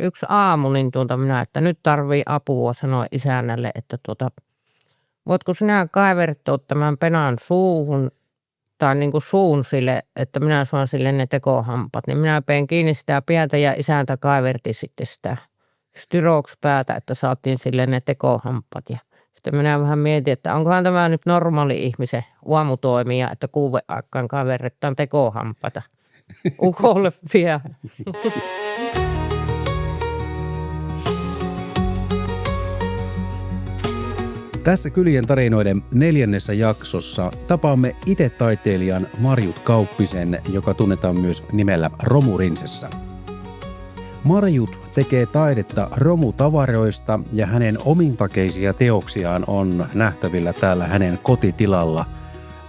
yksi aamu, niin minä, että nyt tarvii apua, sanoin isännälle, että voitko sinä kaivertaa tämän penan suuhun tai niin kuin suun sille, että minä saan sille ne tekohampat. Niin minä pein kiinni sitä päätä ja isäntä kaiverti sitten sitä styrokspäätä, että saatiin sille ne tekohampat. Ja sitten minä vähän mietin, että onkohan tämä nyt normaali ihmisen aamutoimija, että 6 aikaan kaiverretaan tekohampata ukolle vielä. Tässä Kylien tarinoiden 4. jaksossa tapaamme itse taiteilijan Marjut Kauppisen, joka tunnetaan myös nimellä Romu Rinsessä. Marjut tekee taidetta romutavaroista ja hänen omintakeisia teoksiaan on nähtävillä täällä hänen kotitilalla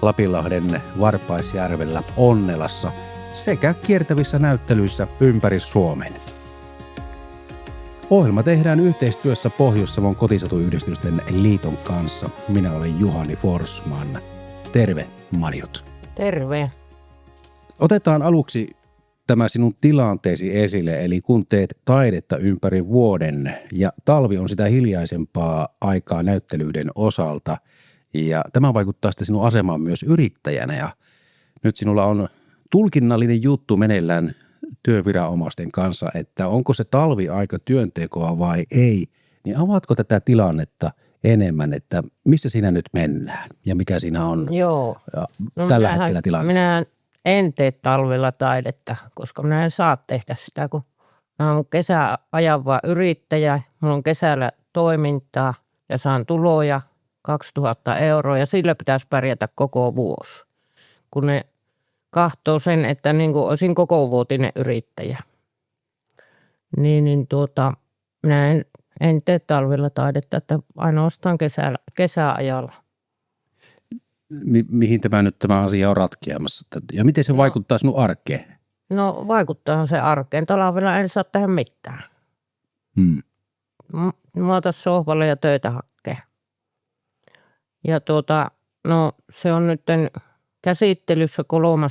Lapinlahden Varpaisjärvellä Onnelassa sekä kiertävissä näyttelyissä ympäri Suomen. Ohjelma tehdään yhteistyössä Pohjois-Savon kotisatuyhdistysten liiton kanssa. Minä olen Juhani Forsman. Terve, Marjut. Terve. Otetaan aluksi tämä sinun tilanteesi esille, eli kun teet taidetta ympäri vuoden ja talvi on sitä hiljaisempaa aikaa näyttelyiden osalta ja tämä vaikuttaa sitten sinun asemaan myös yrittäjänä ja nyt sinulla on tulkinnallinen juttu meneillään työviranomaisten kanssa, että onko se talviaika työntekoa vai ei, niin avaatko tätä tilannetta enemmän, että missä siinä nyt mennään ja mikä siinä on tällä hetkellä tilanne? Minä en tee talvella taidetta, koska minä en saa tehdä sitä, kun minä olen kesäajan vaan yrittäjä, minulla on kesällä toimintaa ja saan tuloja 2000 € ja sillä pitäisi pärjätä koko vuosi, kun ne kahtoo sen, että niin kuin olisin kokovuotinen yrittäjä. Minä en tee talvella taidetta, että ainoastaan kesäajalla. Mihin tämä asia on ratkeamassa? Ja miten se vaikuttaa sinun arkeen? No vaikuttaahan se arkeen. Talvella en saa tehdä mitään. Mä otan sohvalle ja töitä hakkeen. Ja se on nyt käsittelyssä 3.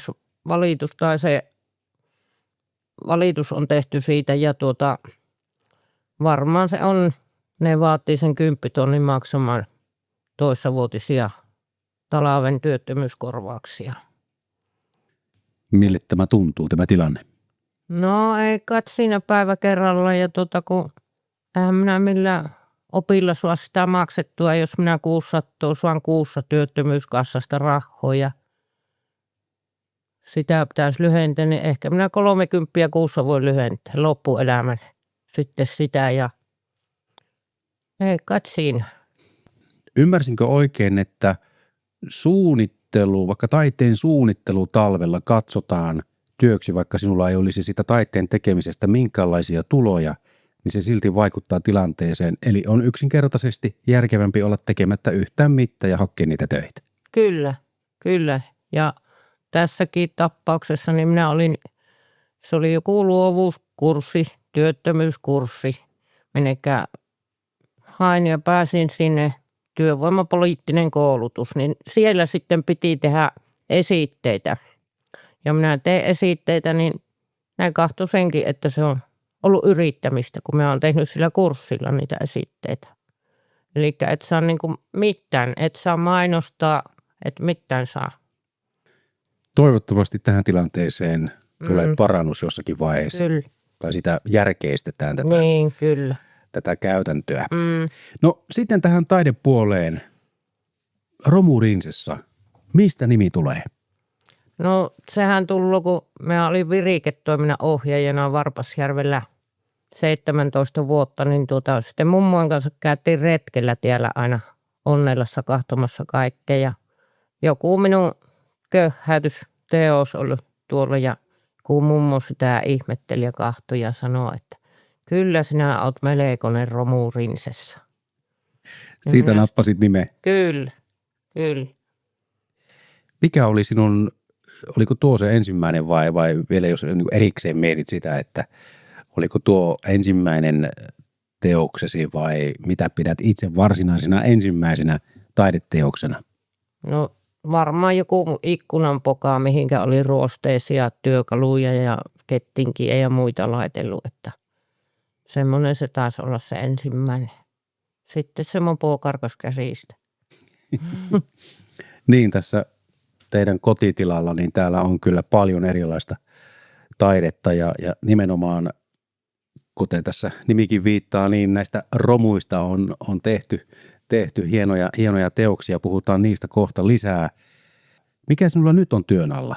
valitus tai se valitus on tehty siitä ja varmaan se on, ne vaatii sen 10 000 maksamaan toissavuotisia talven työttömyyskorvauksia. Mille tämä tuntuu, tämä tilanne? No ei kai siinä päivä kerralla ja kun eihän minä millään opilla saa sitä maksettua, jos minä saan kuussa työttömyyskassasta rahoja. Sitä pitäisi lyhentää, niin ehkä minä 30 kuussa voi lyhentää loppuelämän sitten sitä ja ei kai siinä. Ymmärsinkö oikein, että suunnittelu, vaikka taiteen suunnittelu talvella katsotaan työksi, vaikka sinulla ei olisi sitä taiteen tekemisestä minkäänlaisia tuloja, niin se silti vaikuttaa tilanteeseen. Eli on yksinkertaisesti järkevämpi olla tekemättä yhtään mitään ja hakkea niitä töitä. Kyllä. Ja tässäkin tapauksessa niin se oli joku luovuuskurssi, työttömyyskurssi, minnekä hain ja pääsin sinne työvoimapoliittinen koulutus, niin siellä sitten piti tehdä esitteitä. Ja minä teen esitteitä, niin näin kahtoi senkin, että se on ollut yrittämistä, kun minä olen tehnyt sillä kurssilla niitä esitteitä. Eli et saa niinku mitään, et saa mainostaa, et mitään saa. Toivottavasti tähän tilanteeseen tulee parannus jossakin vaiheessa. Kyllä. Tai sitä järkeistetään tätä käytäntöä. No sitten tähän taidepuoleen. Romu Rinsessä. Mistä nimi tulee? No sehän tullut, kun minä olin viriketoiminnan ohjaajana Varpaisjärvellä 17 vuotta, niin sitten mummojen kanssa käytiin retkellä tiellä aina Onnelassa katsomassa kaikkea. Ja joku minun köyhäytysteos oli tuolla ja kun mummo sitä ihmetteli ja kahtoi ja sanoi, että kyllä sinä olet melkoinen Romu Rinsessä. Siitä nappasit nimeä. Kyllä. Mikä oli oliko tuo se ensimmäinen vai vielä jos erikseen mietit sitä, että oliko tuo ensimmäinen teoksesi vai mitä pidät itse varsinaisena ensimmäisenä taideteoksena? No varmaan joku ikkunanpoka, mihinkä oli ruosteisia työkaluja ja kettinkiä ja muita laitellut, että Semmoinen se taisi olla se ensimmäinen. Sitten se mopo karkas käsistä. Niin, tässä teidän kotitilalla, niin täällä on kyllä paljon erilaista taidetta ja nimenomaan, kuten tässä nimikin viittaa, niin näistä romuista on tehty hienoja teoksia. Puhutaan niistä kohta lisää. Mikä sinulla nyt on työn alla?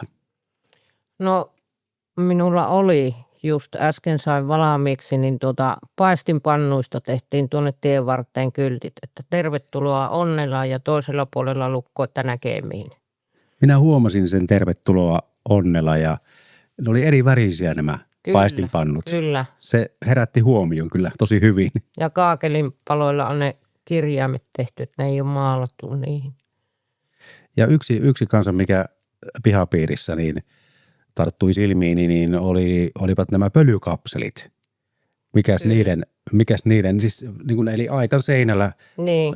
No minulla oli, just äsken sain valmiiksi, niin paistinpannuista tehtiin tuonne tien varteen kyltit, että tervetuloa onnella ja toisella puolella lukko, että näkemiin. Minä huomasin sen tervetuloa onnella ja ne oli eri värisiä nämä paistinpannut. Kyllä. Se herätti huomion kyllä tosi hyvin. Ja kaakelin paloilla on ne kirjaimet tehty, että ne ei ole maalattu niihin. Ja yksi kanssa, mikä pihapiirissä niin tarttui silmiini, niin olivat nämä pölykapselit. Mikäs niiden, siis niin kuin eli aitan seinällä Niin.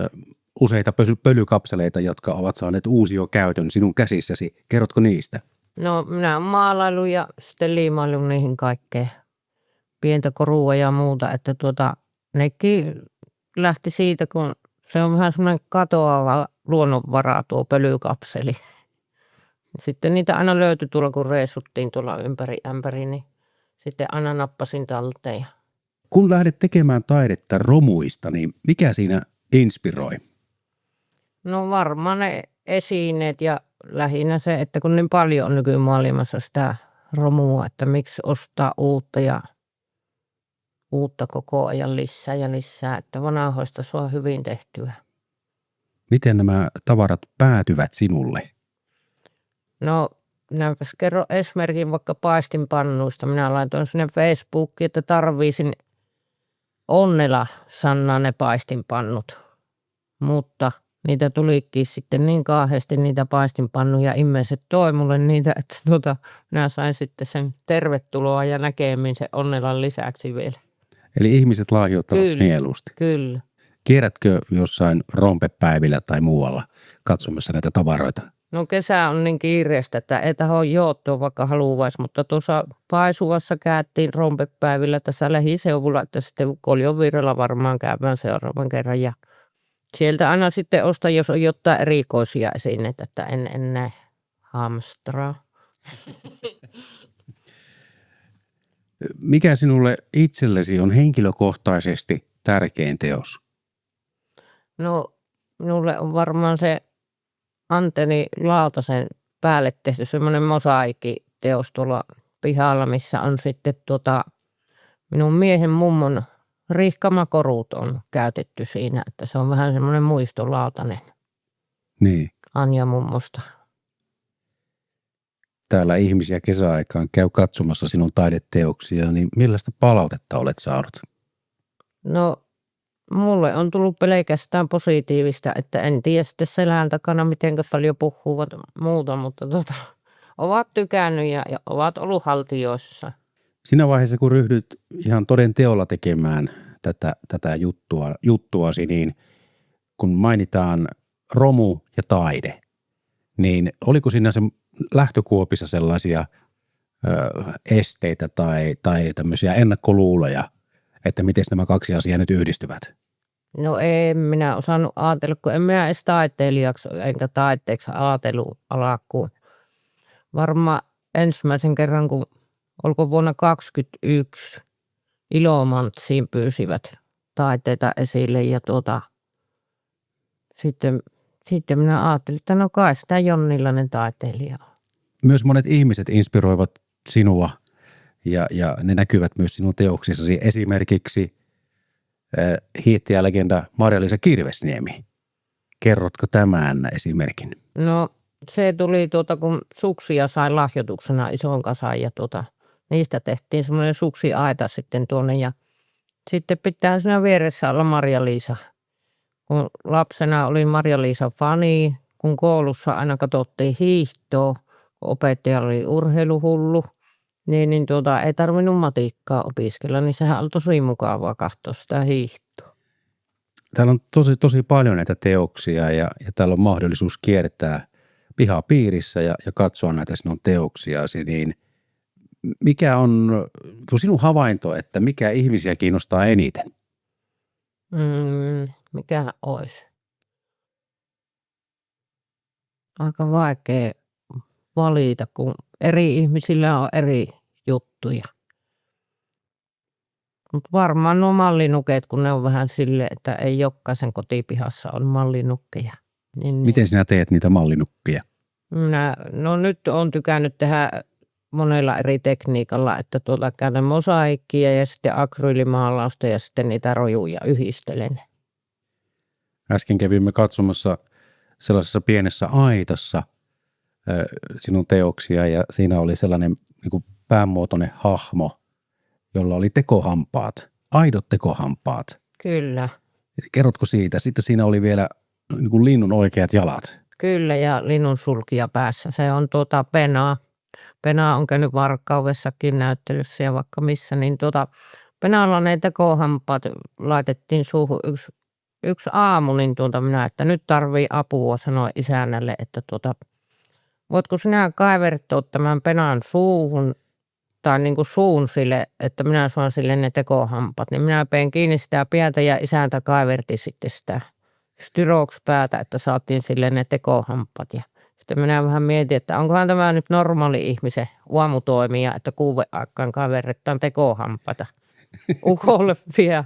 Useita pölykapseleita, jotka ovat saaneet uusiokäytön sinun käsissäsi. Kerrotko niistä? No minä olen maalailu ja sitten liimailu niihin kaikkea. Pientä korua ja muuta, että nekin lähti siitä, kun se on vähän semmoinen katoava luonnonvara tuo pölykapseli. Sitten niitä aina löytyi tuolla, kun reissuttiin tuolla ympäri ämpäri, niin sitten aina nappasin talteen. Kun lähdet tekemään taidetta romuista, niin mikä siinä inspiroi? No varmaan ne esineet ja lähinnä se, että kun niin paljon on nykymaailmassa sitä romua, että miksi ostaa uutta ja uutta koko ajan lisää ja lisää, että vanhoista saa hyvin tehtyä. Miten nämä tavarat päätyvät sinulle? No näinpäs kerro esimerkin vaikka paistinpannuista. Minä laitoin sinne Facebookiin, että tarviisin onnella Sanna ne paistinpannut. Mutta niitä tulikin sitten niin kauheasti niitä paistinpannuja. Ihmiset toi mulle niitä, että minä sain sitten sen tervetuloa ja näkemiin sen onnelan lisäksi vielä. Eli ihmiset lahjoittavat mieluusti. Kyllä. Kierrätkö jossain rompepäivillä tai muualla katsomassa näitä tavaroita? No kesä on niin kiireistä, että ei taho joottua vaikka haluaisi, mutta tuossa Paisuvassa käytiin rompepäivillä tässä lähiseudulla, että sitten Koljovirralla varmaan käydään seuraavan kerran. Ja sieltä aina sitten osta, jos on jotain erikoisia esineitä, että en näe hamstraa. Mikä sinulle itsellesi on henkilökohtaisesti tärkein teos? No minulle on varmaan se Anteni Lautasen päälle tehty semmoinen mosaikiteos tuolla pihalla, missä on sitten minun miehen mummon rihkamakorut on käytetty siinä, että se on vähän semmoinen muistolautanen Niin. Anja mummosta. Täällä ihmisiä kesäaikaan käy katsomassa sinun taideteoksia, niin millaista palautetta olet saanut? No mulle on tullut pelkästään positiivista, että en tiedä sitten selän takana miten paljon puhuvat muuta, mutta ovat tykännyt ja ovat ollut haltioissa. Siinä vaiheessa, kun ryhdyt ihan toden teolla tekemään tätä juttuasi, niin kun mainitaan romu ja taide, niin oliko siinä se lähtökuopissa sellaisia esteitä tai tämmöisiä ennakkoluuloja, että miten nämä kaksi asiaa nyt yhdistyvät? No en minä osannut ajatella, kun en minä edes taiteilijaksi enkä taiteeksi ajatellut alkuun. Varmaan ensimmäisen kerran, kun olko vuonna 2021 Ilomantsiin pyysivät taiteita esille ja sitten minä ajattelin, että no kai sitä jonnillainen taiteilija on. Myös monet ihmiset inspiroivat sinua ja ne näkyvät myös sinun teoksissasi. Esimerkiksi hiihtäjälegenda Marja-Liisa Kirvesniemi. Kerrotko tämän esimerkin? No se tuli kun suksia sai lahjoituksena ison kasan ja niistä tehtiin semmoinen suksiaita sitten tuonne ja sitten pitää siinä vieressä olla Marja-Liisa. Kun lapsena olin Marja-Liisa fani, kun koulussa aina katsottiin hiihtoa, kun opettaja oli urheiluhullu, niin ei tarvinnut matikkaa opiskella, niin sehän oli tosi mukavaa katsoa sitä hiihtoa. Täällä on tosi paljon näitä teoksia ja täällä on mahdollisuus kiertää pihapiirissä ja katsoa näitä sinun teoksiasi, niin Mikä on sinun havainto, että mikä ihmisiä kiinnostaa eniten? Mikä olisi? Aika vaikea valita, kun eri ihmisillä on eri juttuja. Mutta varmaan nuo mallinukeet, kun ne on vähän silleen, että ei jokaisen kotipihassa on mallinukkeja. Niin. Miten sinä teet niitä mallinukkeja? Nyt olen tykännyt tehdä monella eri tekniikalla, että käytän mosaikkia ja sitten akryylimaalausta ja sitten niitä rojuja yhdistelen. Äsken kävimme katsomassa sellaisessa pienessä aitassa sinun teoksia ja siinä oli sellainen niin kuin päänmuotoinen hahmo, jolla oli tekohampaat, aidot tekohampaat. Kyllä. Kerrotko siitä? Sitten siinä oli vielä niin kuin linnun oikeat jalat. Kyllä, ja linnun sulkia päässä. Se on penaa. Penaa on käynyt Varkaudessakin näyttelyssä ja vaikka missä, niin penaalla ne tekohampaat laitettiin suuhun yksi aamu, niin minä, että nyt tarvii apua, sanoin isännälle, että voitko sinä kaivertaa tämän penan suuhun tai niin kuin suun sille, että minä saan sille ne tekohampaat, niin minä pein kiinni sitä päätä ja isäntä kaiverti sitten sitä styrokspäätä, että saatiin sille ne tekohampaat. Ja sitten minä vähän mietin, että onkohan tämä nyt normaali ihmisen aamutoimija, että 6 aikaan kaiverretaan tekohampaita ukolle vielä.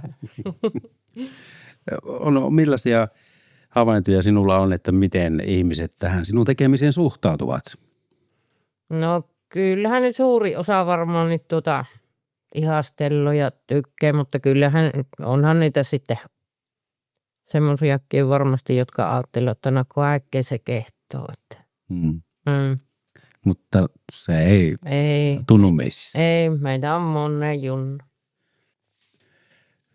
No, millaisia havaintoja sinulla on, että miten ihmiset tähän sinun tekemiseen suhtautuvat? No kyllähän ne suuri osa varmaan nyt ihastellut ja tykkää, mutta kyllähän onhan niitä sitten semmoisiakin varmasti, jotka ajattelevat, että no kaikkea se kehtoo. Mutta se ei tunnu meissä. Ei, meitä on monen junnu.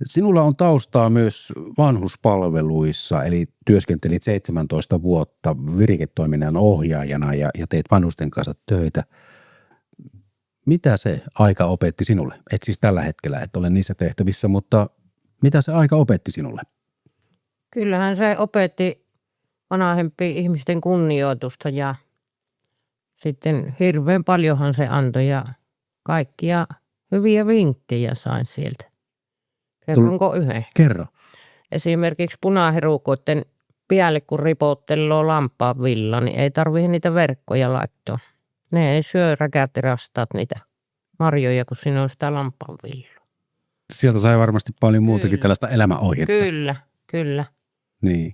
Sinulla on taustaa myös vanhuspalveluissa, eli työskentelit 17 vuotta viriketoiminnan ohjaajana ja teet vanhusten kanssa töitä. Mitä se aika opetti sinulle? Et siis tällä hetkellä et ole niissä tehtävissä, mutta mitä se aika opetti sinulle? Kyllähän se opetti vanhempien ihmisten kunnioitusta ja sitten hirveän paljonhan se antoi ja kaikkia hyviä vinkkejä sain sieltä. Kerronko yhden? Kerro. Esimerkiksi punaherukoiden päälle kun ripotteloo lampaan villa, niin ei tarvitse niitä verkkoja laittaa. Ne ei syö räkäterastaat niitä marjoja, kun siinä on sitä lampaan villaa. Sieltä sai varmasti paljon muutakin tällaista elämäohjetta. Kyllä. Niin.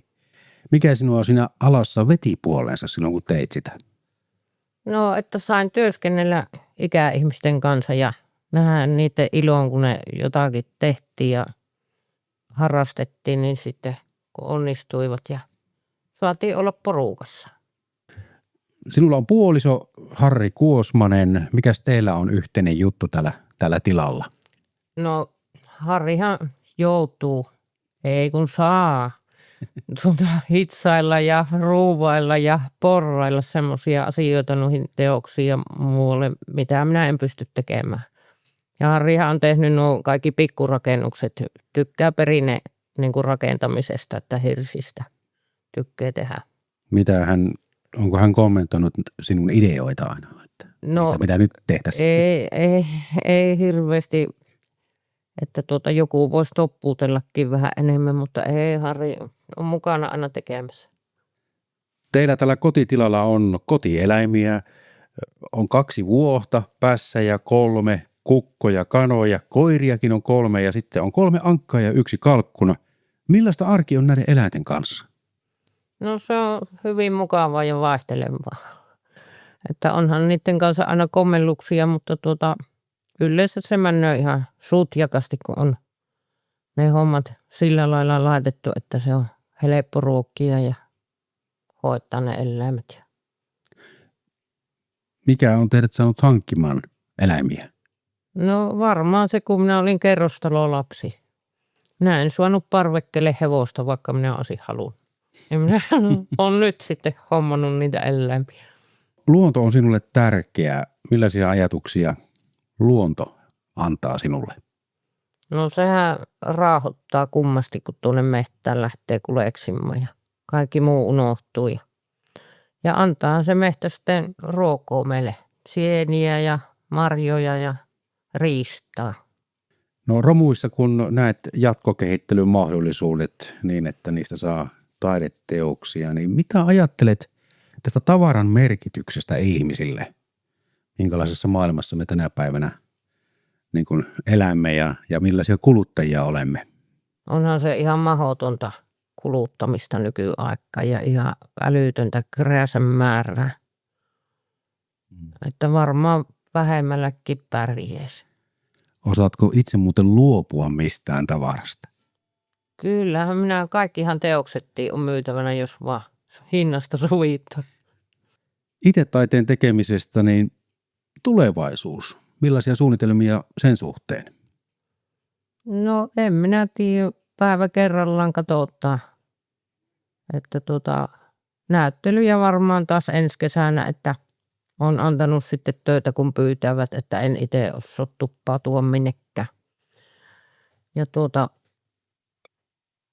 Mikä sinua siinä alassa veti puoleensa silloin, kun teit sitä? No, että sain työskennellä ikäihmisten kanssa ja nähdä niiden iloon, kun ne jotakin tehtiin ja harrastettiin, niin sitten kun onnistuivat ja saatiin olla porukassa. Sinulla on puoliso Harri Kuosmanen. Mikäs teillä on yhteinen juttu tällä tilalla? No, Harrihan joutuu, ei kun saa, hitsailla ja ruuvailla ja porrailla semmoisia asioita noihin teoksiin ja muualle, mitä minä en pysty tekemään. Ja Harrihan on tehnyt nuo kaikki pikkurakennukset, tykkää perinne niin kuin rakentamisesta, että hirsistä tykkää tehdä. Onko hän kommentoinut sinun ideoita aina, että mitä nyt tehtäisiin? Ei hirveästi, että joku voisi toppuutellakin vähän enemmän, mutta ei, Harri on mukana aina tekemässä. Teillä tällä kotitilalla on kotieläimiä, on 2 vuohta, pässäjä 3, kukkoja, kanoja, koiriakin on 3 ja sitten on 3 ankkaa ja 1 kalkkuna. Millaista arki on näiden eläinten kanssa? No se on hyvin mukavaa ja vaihtelevaa. Että onhan niiden kanssa aina kommelluksia, mutta yleensä se menee ihan sutjakasti, kun on ne hommat sillä lailla laitettu, että se on helppo ruokkia ja hoitaa ne eläimet. Mikä on teidät saanut hankkimaan eläimiä? No varmaan se, kun minä olin kerrostalolapsi. Minä en saanut parvekkele hevosta, vaikka minä olisin halunnut. Ja minä olen nyt sitten hommannut niitä eläimiä. Luonto on sinulle tärkeä. Millaisia ajatuksia luonto antaa sinulle? No sehän raahottaa kummasti, kun tuonne mehtään lähtee kuleksimaan ja kaikki muu unohtuu. Ja antaa se mehtä sitten ruokoa meille. Sieniä ja marjoja ja riistaa. No romuissa kun näet jatkokehittelyn mahdollisuudet niin, että niistä saa taideteoksia, niin mitä ajattelet tästä tavaran merkityksestä ihmisille? Minkälaisessa maailmassa me tänä päivänä niin kuin elämme ja millaisia kuluttajia olemme? Onhan se ihan mahdotonta kuluttamista nykyaikaa ja ihan älytöntä krääsän määrää. Että varmaan vähemmälläkin pärjäisi. Osaatko itse muuten luopua mistään tavarasta? Kyllähän kaikkihan teoksettiin on myytävänä, jos vaan hinnasta sovittaisi. Itse taiteen tekemisestä, niin tulevaisuus. Millaisia suunnitelmia sen suhteen? No en minä tiedä, päivä kerrallaan katsotaan. Että näyttelyjä varmaan taas ensi kesänä, että on antanut sitten töitä kun pyytävät, että en itse osaa tuppautua minnekään. Ja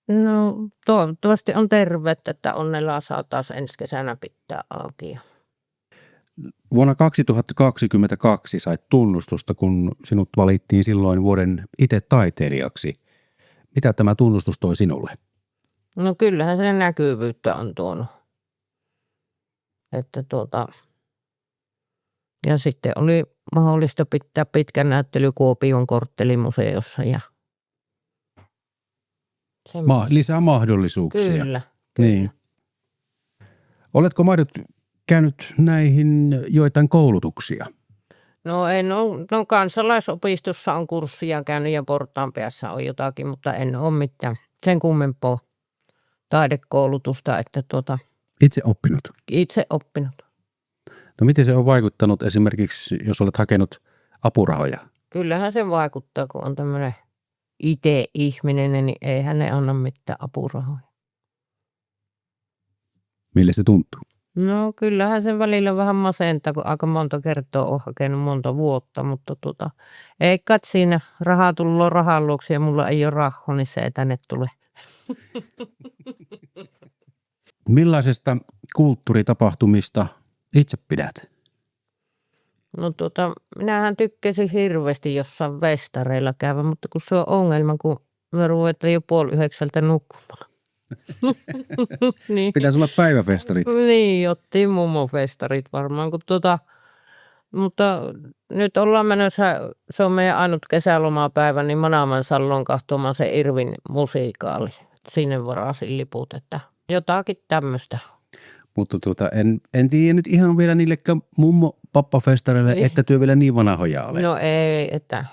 no toivottavasti on terveet, että onnella saa taas ensi kesänä pitää auki. Vuonna 2022 sait tunnustusta, kun sinut valittiin silloin vuoden itse taiteilijaksi. Mitä tämä tunnustus toi sinulle? No kyllähän se näkyvyyttä on tuonut. Että ja sitten oli mahdollista pitää pitkä näyttely Kuopion korttelimuseossa ja Lisää mahdollisuuksia. Kyllä. Niin. Oletko Marjut käynyt näihin joitain koulutuksia? No en ole, no kansalaisopistossa on kurssia käynyt ja portaan päässä on jotakin, mutta en ole mitään sen kummempaa taidekoulutusta, että Itse oppinut? itse oppinut. No miten se on vaikuttanut esimerkiksi, jos olet hakenut apurahoja? Kyllähän se vaikuttaa, kun on tämmöinen itse-ihminen, niin eihän ne anna mitään apurahoja. Mille se tuntuu? No kyllähän se välillä vähän masentaa, kun aika monta kertaa on hakenut monta vuotta, mutta ei kai siinä rahaa tullut rahan luoksi ja mulla ei ole rahaa, niin se ei tänne tule. Millaisesta kulttuuritapahtumista itse pidät? No minähän tykkäsin hirveästi jossain festareilla käydä, mutta kun se on ongelma, kun me ruvetaan jo 8:30 nukkumaan. Niin. Pitäisi olla päiväfestarit. Niin, ottiin mummofestarit varmaan, kun mutta nyt ollaan menossa, se on meidän ainut kesälomapäivä, niin Manaman Salloon kahtomaan se Irvin musiikaali. Sinne varasin liput, että jotakin tämmöistä. Mutta en tiedä nyt ihan vielä niillekään mummo-pappafestareille, että työ vielä niin vanhoja ole. No ei, että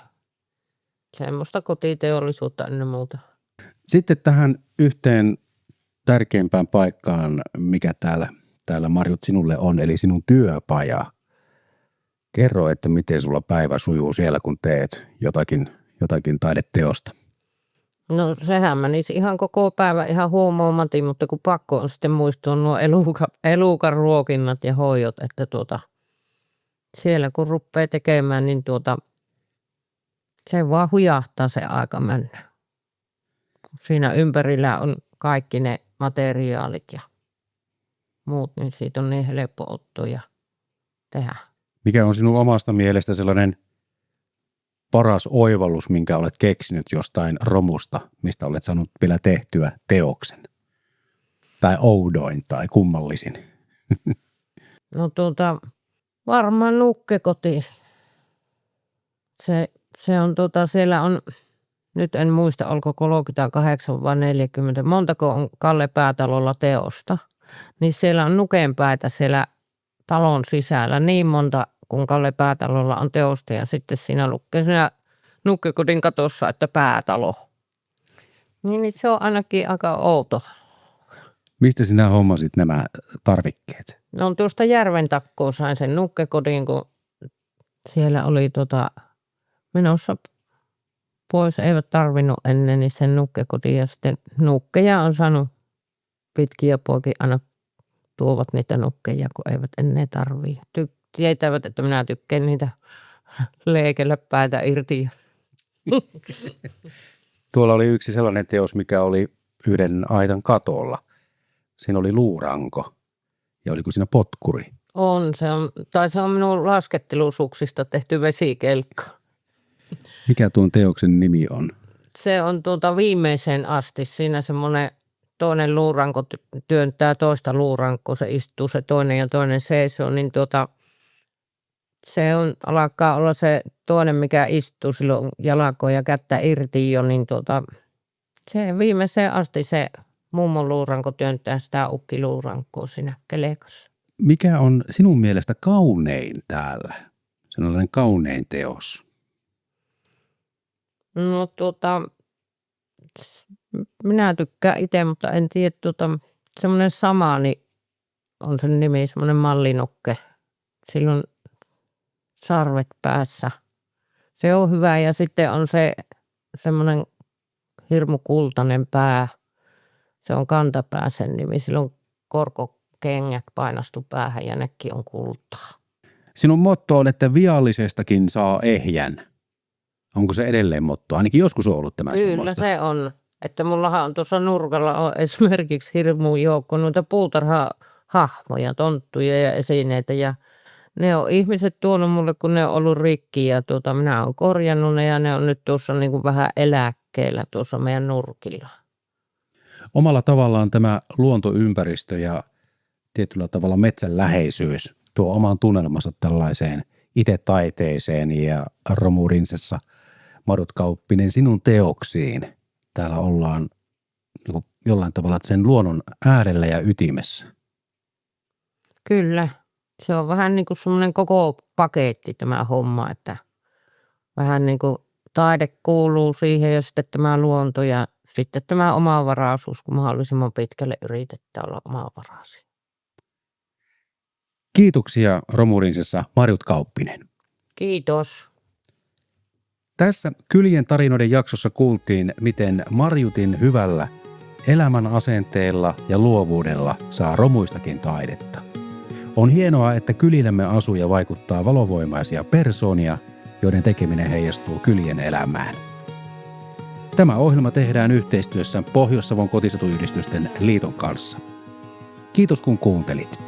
semmoista kotiteollisuutta ennen muuta. Sitten tähän yhteen tärkeimpään paikkaan, mikä täällä Marjut sinulle on, eli sinun työpaja. Kerro, että miten sulla päivä sujuu siellä, kun teet jotakin taideteosta. No sehän menisi ihan koko päivä ihan huomaamatin, mutta kun pakko on sitten muistua nuo elukan ruokinnat ja hoidot, että siellä kun rupeaa tekemään, niin se vaan hujahtaa se aika mennä. Siinä ympärillä on kaikki ne materiaalit ja muut, niin siitä on niin helppo ottaa ja tehdä. Mikä on sinun omasta mielestä sellainen paras oivallus, minkä olet keksinyt jostain romusta, mistä olet saanut vielä tehtyä teoksen? Tai oudoin tai kummallisin? No varmaan nukkekoti. Se on siellä on, nyt en muista, olko 38 vai 40, montako on Kalle Päätalolla teosta. Niin siellä on nukenpäitä siellä talon sisällä niin monta, kun Kalle Päätalolla on teosta ja sitten siinä lukee siinä nukkekodin katossa, että Päätalo. Niin se on ainakin aika outo. Mistä sinä hommasit nämä tarvikkeet? No tuosta järven takkoa sain sen nukkekodin, kun siellä oli menossa pois, eivät tarvinnut ennen niin sen nukkekodin ja sitten nukkeja on saanut pitkiä poikin aina tuovat niitä nukkeja, kun eivät enää tarvii. Tietävät, että minä tykkään niitä leikellä päätä irti. Tuolla oli yksi sellainen teos, mikä oli yhden aitan katolla. Siinä oli luuranko ja oliko siinä potkuri? Se on minun laskettelusuksista tehty vesikelkka. Mikä tuon teoksen nimi on? Se on viimeiseen asti. Siinä semmoinen toinen luuranko työntää toista luurankoa. Se istuu se toinen ja toinen seisoo. Niin alkaa olla se toinen, mikä istuu silloin jalkoja ja kättä irti jo. Niin se viimeiseen asti se mummon luuranko työntää sitä ukkiluurankoa siinä kelekassa. Mikä on sinun mielestä kaunein täällä? Sellainen kaunein teos. No minä tykkään itse, mutta en tiedä, semmoinen Samani on sen nimi, semmoinen mallinokke. Silloin sarvet päässä. Se on hyvä ja sitten on se semmoinen hirmu kultainen pää. Se on kantapää sen nimi. Silloin korkokengät painastu päähän ja nekin on kultaa. Sinun motto on, että viallisestakin saa ehjän. Onko se edelleen motto? Ainakin joskus on ollut tämä sinun motto. Se on. Että mullahan on tuossa nurkalla on esimerkiksi hirmu joukko noita puutarhahahmoja, tonttuja ja esineitä. Ja ne on ihmiset tuonut mulle, kun ne on ollut rikki ja minä olen korjannut ne ja ne on nyt tuossa niin kuin vähän eläkkeellä tuossa meidän nurkilla. Omalla tavallaan tämä luontoympäristö ja tietyllä tavalla metsän läheisyys tuo oman tunnelmansa tällaiseen itse taiteeseen ja Romu Rinsessa Marjut Kauppinen sinun teoksiin. Täällä ollaan niin jollain tavalla sen luonnon äärellä ja ytimessä. Kyllä. Se on vähän niin kuin semmoinen koko paketti tämä homma, että vähän niin kuin taide kuuluu siihen ja sitten tämä luonto ja sitten tämä omavaraisuus, kun mahdollisimman pitkälle yritetään olla omavaraisia. Kiitoksia Romu Rinsessa Marjut Kauppinen. Kiitos. Tässä Kylien tarinoiden jaksossa kuultiin, miten Marjutin hyvällä elämän asenteella ja luovuudella saa romuistakin taidetta. On hienoa, että kylillämme asuu ja vaikuttaa valovoimaisia persoonia, joiden tekeminen heijastuu kylien elämään. Tämä ohjelma tehdään yhteistyössä Pohjois-Savon kotisatuyhdistysten liiton kanssa. Kiitos kun kuuntelit.